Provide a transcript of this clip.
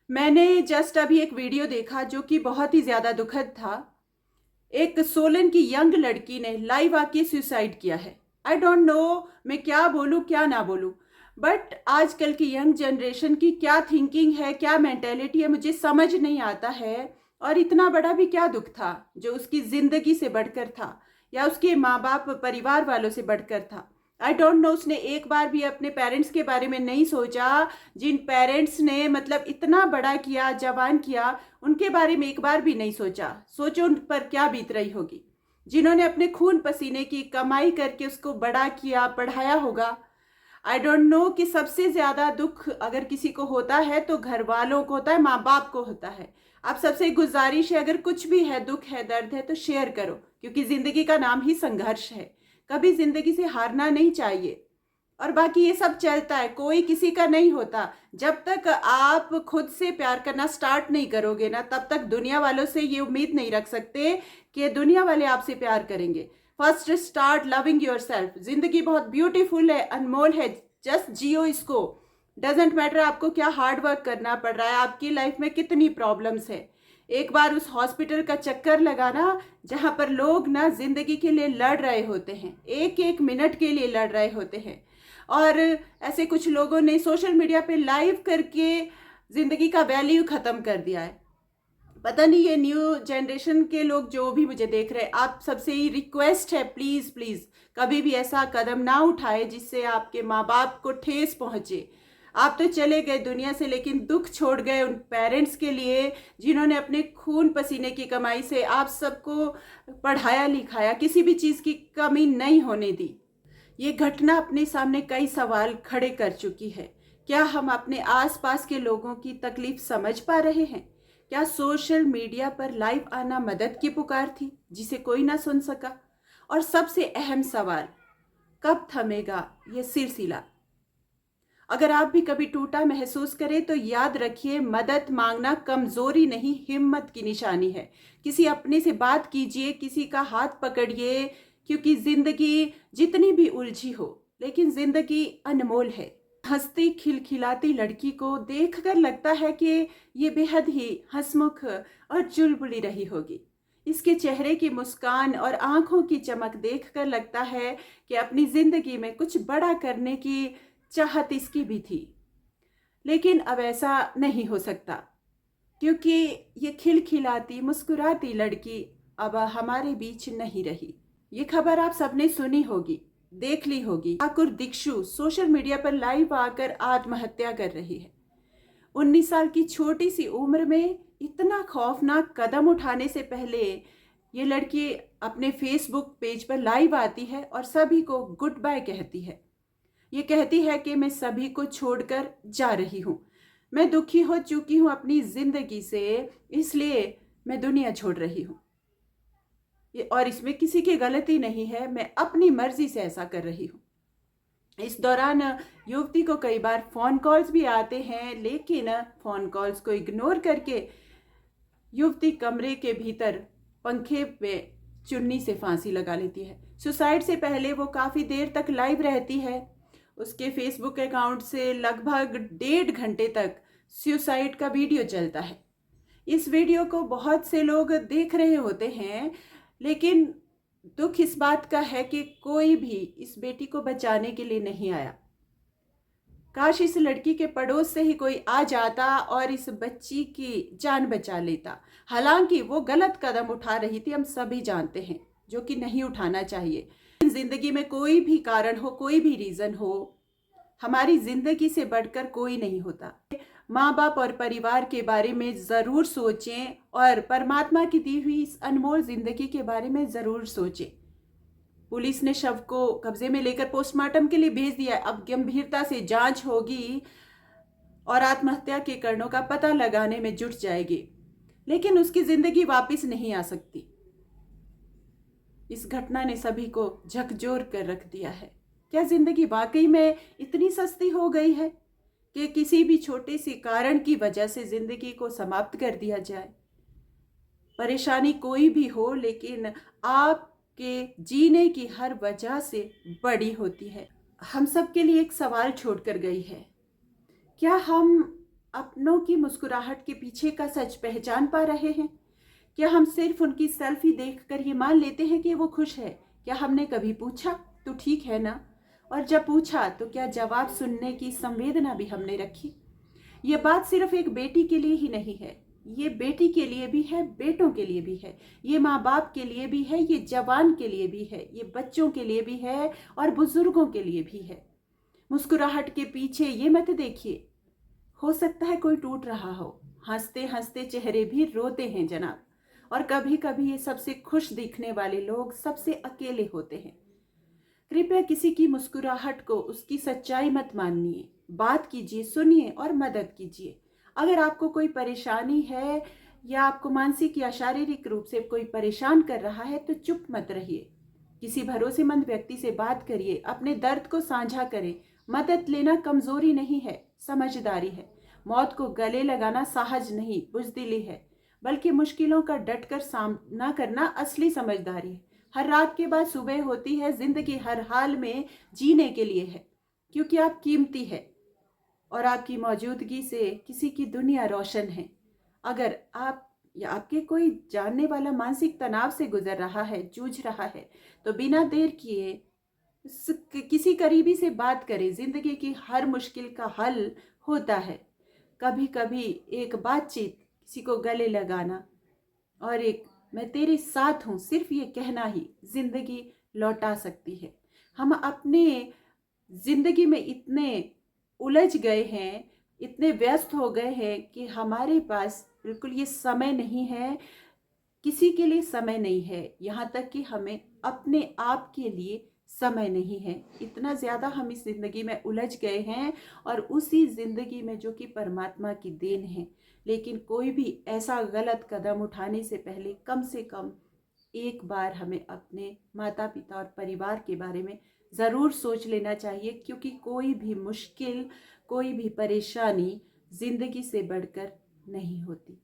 मैंने जस्ट अभी एक वीडियो देखा जो कि बहुत ही ज़्यादा दुखद था। एक सोलन की यंग लड़की ने लाइव आके सुसाइड किया है। आई डोंट नो मैं क्या बोलूँ क्या ना बोलूँ, बट आजकल की यंग जनरेशन की क्या थिंकिंग है, क्या मेंटेलिटी है, मुझे समझ नहीं आता है। और इतना बड़ा भी क्या दुख था जो उसकी ज़िंदगी से बढ़कर था या उसके माँ बाप परिवार वालों से बढ़कर था। आई डोंट नो, उसने एक बार भी अपने पेरेंट्स के बारे में नहीं सोचा। जिन पेरेंट्स ने मतलब इतना बड़ा किया, जवान किया, उनके बारे में एक बार भी नहीं सोचा। सोचो उन पर क्या बीत रही होगी, जिन्होंने अपने खून पसीने की कमाई करके उसको बड़ा किया, पढ़ाया होगा। आई डोंट नो कि सबसे ज्यादा दुख अगर किसी को होता है तो घर वालों को होता है, माँ बाप को होता है। आप सबसे गुजारिश है, अगर कुछ भी है, दुख है, दर्द है, तो शेयर करो, क्योंकि जिंदगी का नाम ही संघर्ष है। कभी जिंदगी से हारना नहीं चाहिए। और बाकी ये सब चलता है, कोई किसी का नहीं होता। जब तक आप खुद से प्यार करना स्टार्ट नहीं करोगे ना, तब तक दुनिया वालों से ये उम्मीद नहीं रख सकते कि दुनिया वाले आपसे प्यार करेंगे। First start loving your self. जिंदगी बहुत ब्यूटीफुल है, अनमोल है, जस्ट जियो इसको। डजेंट मैटर आपको क्या हार्ड वर्क करना पड़ रहा है, आपकी लाइफ में कितनी प्रॉब्लम्स है। एक बार उस हॉस्पिटल का चक्कर लगाना जहां पर लोग ना जिंदगी के लिए लड़ रहे होते हैं, एक एक मिनट के लिए लड़ रहे होते हैं। और ऐसे कुछ लोगों ने सोशल मीडिया पे लाइव करके जिंदगी का वैल्यू खत्म कर दिया है। पता नहीं ये न्यू जनरेशन के लोग जो भी मुझे देख रहे हैं, आप सबसे ही रिक्वेस्ट है, प्लीज प्लीज कभी भी ऐसा कदम ना उठाए जिससे आपके माँ बाप को ठेस पहुंचे। आप तो चले गए दुनिया से, लेकिन दुख छोड़ गए उन पेरेंट्स के लिए जिन्होंने अपने खून पसीने की कमाई से आप सबको पढ़ाया लिखाया, किसी भी चीज़ की कमी नहीं होने दी। ये घटना अपने सामने कई सवाल खड़े कर चुकी है। क्या हम अपने आसपास के लोगों की तकलीफ समझ पा रहे हैं? क्या सोशल मीडिया पर लाइव आना मदद की पुकार थी जिसे कोई ना सुन सका? और सबसे अहम सवाल, कब थमेगा ये सिलसिला? अगर आप भी कभी टूटा महसूस करें तो याद रखिए, मदद मांगना कमजोरी नहीं, हिम्मत की निशानी है। किसी अपने से बात कीजिए, किसी का हाथ पकड़िए, क्योंकि जिंदगी जितनी भी उलझी हो, लेकिन जिंदगी अनमोल है। हंसती खिलखिलाती लड़की को देखकर लगता है कि ये बेहद ही हंसमुख और चुलबुली रही होगी। इसके चेहरे की मुस्कान और आंखों की चमक देखकर लगता है कि अपनी जिंदगी में कुछ बड़ा करने की चाहत इसकी भी थी। लेकिन अब ऐसा नहीं हो सकता, क्योंकि ये खिलखिलाती मुस्कुराती लड़की अब हमारे बीच नहीं रही। ये खबर आप सबने सुनी होगी, देख ली होगी। ठाकुर दीक्षु सोशल मीडिया पर लाइव आकर आत्महत्या कर रही है। 19 साल की छोटी सी उम्र में इतना खौफनाक कदम उठाने से पहले ये लड़की अपने फेसबुक पेज पर लाइव आती है और सभी को गुड बाय कहती है। ये कहती है कि मैं सभी को छोड़कर जा रही हूँ, मैं दुखी हो चुकी हूँ अपनी जिंदगी से, इसलिए मैं दुनिया छोड़ रही हूँ। और इसमें किसी की गलती नहीं है, मैं अपनी मर्जी से ऐसा कर रही हूँ। इस दौरान युवती को कई बार फोन कॉल्स भी आते हैं, लेकिन फोन कॉल्स को इग्नोर करके युवती कमरे के भीतर पंखे पे चुन्नी से फांसी लगा लेती है। सुसाइड से पहले वो काफी देर तक लाइव रहती है। उसके फेसबुक अकाउंट से लगभग 1.5 घंटे तक सुसाइड का वीडियो चलता है। इस वीडियो को बहुत से लोग देख रहे होते हैं, लेकिन दुख इस बात का है कि कोई भी इस बेटी को बचाने के लिए नहीं आया। काश इस लड़की के पड़ोस से ही कोई आ जाता और इस बच्ची की जान बचा लेता। हालांकि वो गलत कदम उठा रही थी, हम सभी जानते हैं, जो कि नहीं उठाना चाहिए। जिंदगी में कोई भी कारण हो, कोई भी रीजन हो, हमारी जिंदगी से बढ़कर कोई नहीं होता। माँ बाप और परिवार के बारे में जरूर सोचें और परमात्मा की दी हुई इस अनमोल जिंदगी के बारे में जरूर सोचें। पुलिस ने शव को कब्जे में लेकर पोस्टमार्टम के लिए भेज दिया। अब गंभीरता से जांच होगी और आत्महत्या के कारणों का पता लगाने में जुट जाएगी, लेकिन उसकी जिंदगी वापस नहीं आ सकती। इस घटना ने सभी को झकझोर कर रख दिया है। क्या जिंदगी वाकई में इतनी सस्ती हो गई है कि किसी भी छोटे से कारण की वजह से जिंदगी को समाप्त कर दिया जाए? परेशानी कोई भी हो, लेकिन आपके जीने की हर वजह से बड़ी होती है। हम सब के लिए एक सवाल छोड़कर गई है, क्या हम अपनों की मुस्कुराहट के पीछे का सच पहचान पा रहे हैं? क्या हम सिर्फ उनकी सेल्फी देखकर ये मान लेते हैं कि वो खुश है? क्या हमने कभी पूछा तो ठीक है ना? और जब पूछा तो क्या जवाब सुनने की संवेदना भी हमने रखी? ये बात सिर्फ एक बेटी के लिए ही नहीं है, ये बेटी के लिए भी है, बेटों के लिए भी है, ये माँ बाप के लिए भी है, ये जवान के लिए भी है, ये बच्चों के लिए भी है और बुजुर्गों के लिए भी है। मुस्कुराहट के पीछे ये मत देखिए, हो सकता है कोई टूट रहा हो। हंसते हंसते चेहरे भी रोते हैं जनाब। और कभी कभी ये सबसे खुश दिखने वाले लोग सबसे अकेले होते हैं। कृपया किसी की मुस्कुराहट को उसकी सच्चाई मत मानिए, बात कीजिए, सुनिए और मदद कीजिए। अगर आपको कोई परेशानी है या आपको मानसिक या शारीरिक रूप से कोई परेशान कर रहा है तो चुप मत रहिए। किसी भरोसेमंद व्यक्ति से बात करिए, अपने दर्द को साझा करें। मदद लेना कमजोरी नहीं है, समझदारी है। मौत को गले लगाना साहस नहीं, बुज़दिली है, बल्कि मुश्किलों का डटकर सामना करना असली समझदारी है। हर रात के बाद सुबह होती है, जिंदगी हर हाल में जीने के लिए है, क्योंकि आप कीमती है और आपकी मौजूदगी से किसी की दुनिया रोशन है। अगर आप या आपके कोई जानने वाला मानसिक तनाव से गुजर रहा है, जूझ रहा है, तो बिना देर किए किसी करीबी से बात करें। जिंदगी की हर मुश्किल का हल होता है। कभी कभी एक बातचीत, किसी को गले लगाना और एक मैं तेरे साथ हूँ, सिर्फ ये कहना ही जिंदगी लौटा सकती है। हम अपने जिंदगी में इतने उलझ गए हैं, इतने व्यस्त हो गए हैं कि हमारे पास बिल्कुल ये समय नहीं है, किसी के लिए समय नहीं है, यहाँ तक कि हमें अपने आप के लिए समय नहीं है। इतना ज़्यादा हम इस ज़िंदगी में उलझ गए हैं और उसी ज़िंदगी में जो कि परमात्मा की देन है। लेकिन कोई भी ऐसा गलत कदम उठाने से पहले कम से कम एक बार हमें अपने माता पिता और परिवार के बारे में ज़रूर सोच लेना चाहिए, क्योंकि कोई भी मुश्किल, कोई भी परेशानी ज़िंदगी से बढ़कर नहीं होती।